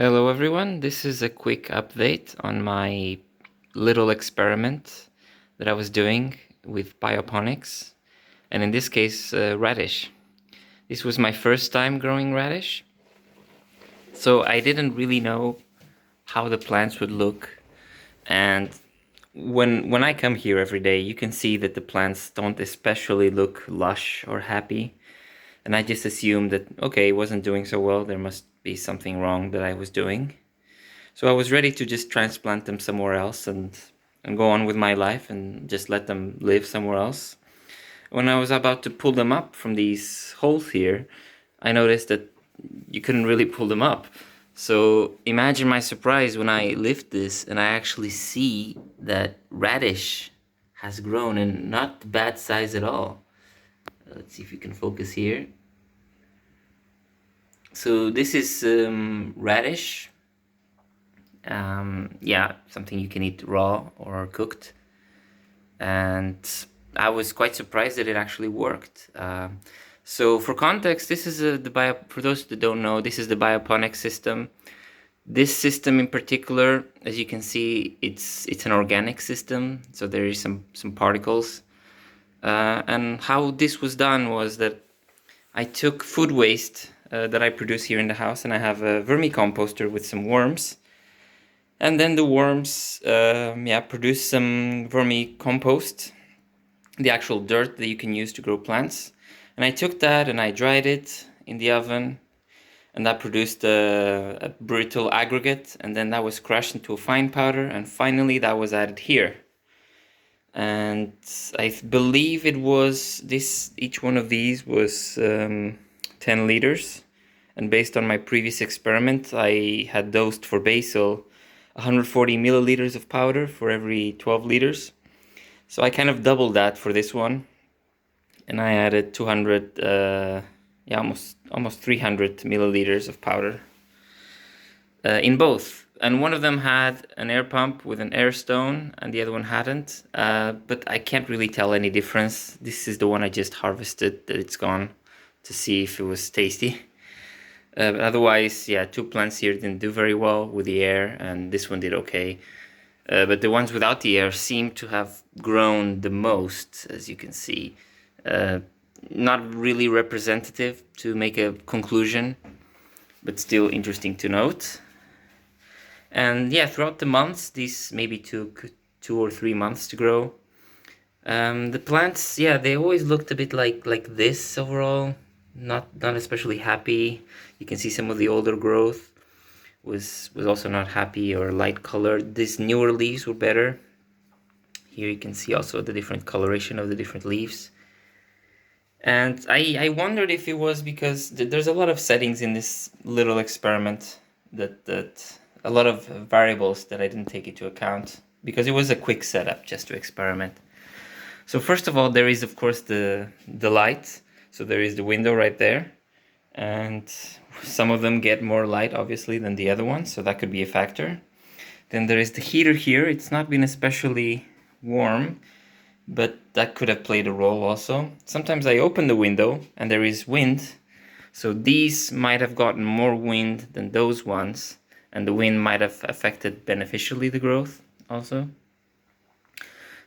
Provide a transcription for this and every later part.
Hello everyone, this is a quick update on my little experiment that I was doing with bioponics, and in this case radish. This was my first time growing radish, so I didn't really know how the plants would look, and when I come here every day you can see that the plants don't especially look lush or happy, and I just assumed that okay, it wasn't doing so well, there must be something wrong that I was doing. So I was ready to just transplant them somewhere else and go on with my life and just let them live somewhere else. When I was about to pull them up from these holes here, I noticed that you couldn't really pull them up. So imagine my surprise when I lift this and I actually see that radish has grown, and not bad size at all. Let's see if we can focus here. So this is radish. Yeah, something you can eat raw or cooked. And I was quite surprised that it actually worked. So for context, this is for those that don't know, this is the bioponics system. This system in particular, as you can see, it's an organic system, so there is some particles. And how this was done was that I took food waste that I produce here in the house, and I have a vermicomposter with some worms. And then the worms, produce some vermicompost, the actual dirt that you can use to grow plants. And I took that and I dried it in the oven, and that produced a brittle aggregate, and then that was crushed into a fine powder, and finally that was added here. And I believe it was each one of these was 10 liters. And based on my previous experiment, I had dosed for basil 140 milliliters of powder for every 12 liters. So I kind of doubled that for this one, and I added 200, almost 300 milliliters of powder in both. And one of them had an air pump with an air stone, and the other one hadn't. But I can't really tell any difference. This is the one I just harvested, that it's gone, to see if it was tasty. But otherwise, yeah, two plants here didn't do very well with the air, and this one did okay. But the ones without the air seem to have grown the most, as you can see. Not really representative to make a conclusion, but still interesting to note. And yeah, throughout the months, these maybe took 2 or 3 months to grow. The plants, yeah, they always looked a bit like this overall. Not especially happy. You can see some of the older growth was also not happy or light colored. These newer leaves were better. Here you can see also the different coloration of the different leaves. And I wondered if it was because there's a lot of settings in this little experiment, that a lot of variables that I didn't take into account, because it was a quick setup just to experiment. So first of all, there is of course the light. So there is the window right there, and some of them get more light obviously than the other ones, so that could be a factor. Then there is the heater here. It's not been especially warm, but that could have played a role also. Sometimes I open the window and there is wind, so these might have gotten more wind than those ones, and the wind might have affected beneficially the growth also.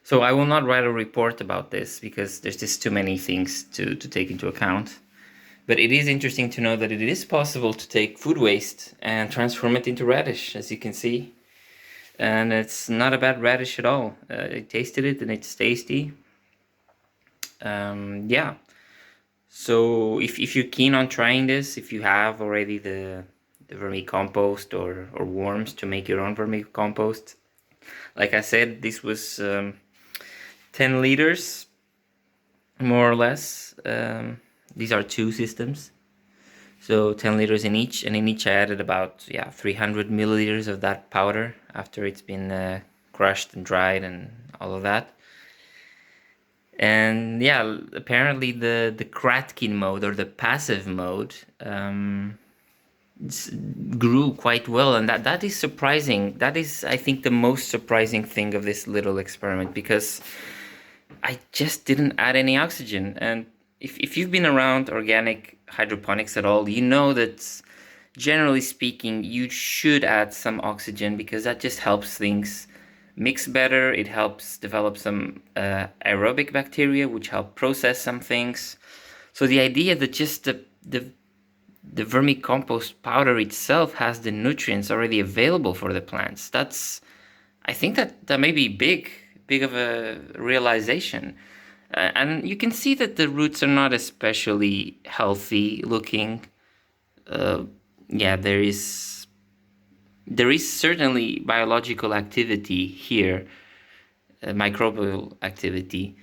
So I will not write a report about this because there's just too many things to take into account. But it is interesting to know that it is possible to take food waste and transform it into radish, as you can see. And it's not a bad radish at all. I tasted it and it's tasty. Yeah. So if you're keen on trying this, if you have already the vermicompost or worms to make your own vermicompost, like I said, this was 10 liters, more or less. These are two systems, so 10 liters in each, and in each I added about 300 milliliters of that powder after it's been crushed and dried and all of that. And yeah, apparently the kratky mode, or the passive mode, grew quite well, and that is surprising. That is, I think, the most surprising thing of this little experiment, because I just didn't add any oxygen. And if you've been around organic hydroponics at all, you know that generally speaking, you should add some oxygen because that just helps things mix better. It helps develop some aerobic bacteria, which help process some things. So the idea that just the vermicompost powder itself has the nutrients already available for the plants, I think that may be big of a realization. And you can see that the roots are not especially healthy looking. Yeah, there is certainly biological activity here, microbial activity,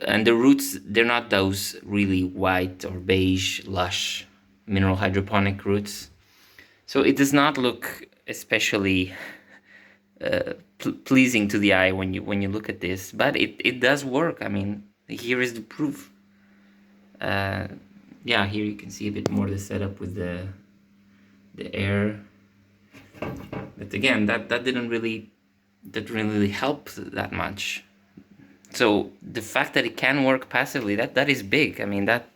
and the roots, they're not those really white or beige, lush mineral hydroponic roots. So it does not look especially pleasing to the eye when you look at this, but it does work. I mean, here is the proof. Yeah, here you can see a bit more the setup with the air. But again, that didn't really help that much. So the fact that it can work passively, that is big. I mean, that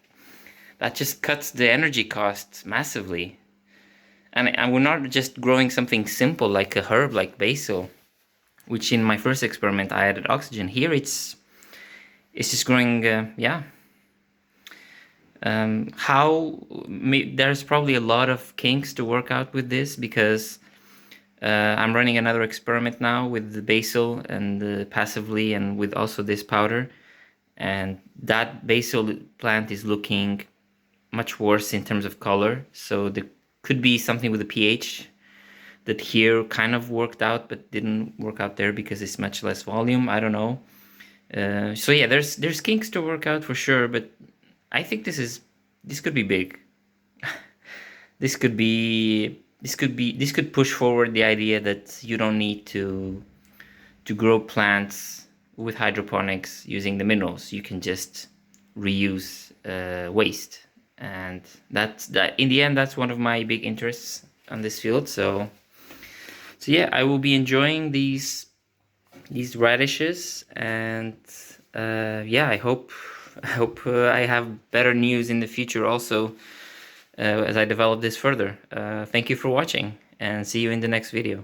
just cuts the energy costs massively. And we're not just growing something simple like a herb like basil, which in my first experiment I added oxygen. Here it's just growing, yeah. There's probably a lot of kinks to work out with this because I'm running another experiment now with the basil and passively and with also this powder. And that basil plant is looking much worse in terms of color. So there could be something with the pH that here kind of worked out but didn't work out there because it's much less volume. I don't know. So yeah, there's kinks to work out for sure, but I think this could be big. This could push forward the idea that you don't need to grow plants with hydroponics using the minerals. You can just reuse waste, and that in the end, that's one of my big interests on this field. So yeah, I will be enjoying these radishes, and yeah, I hope I have better news in the future also as I develop this further. Thank you for watching, and see you in the next video.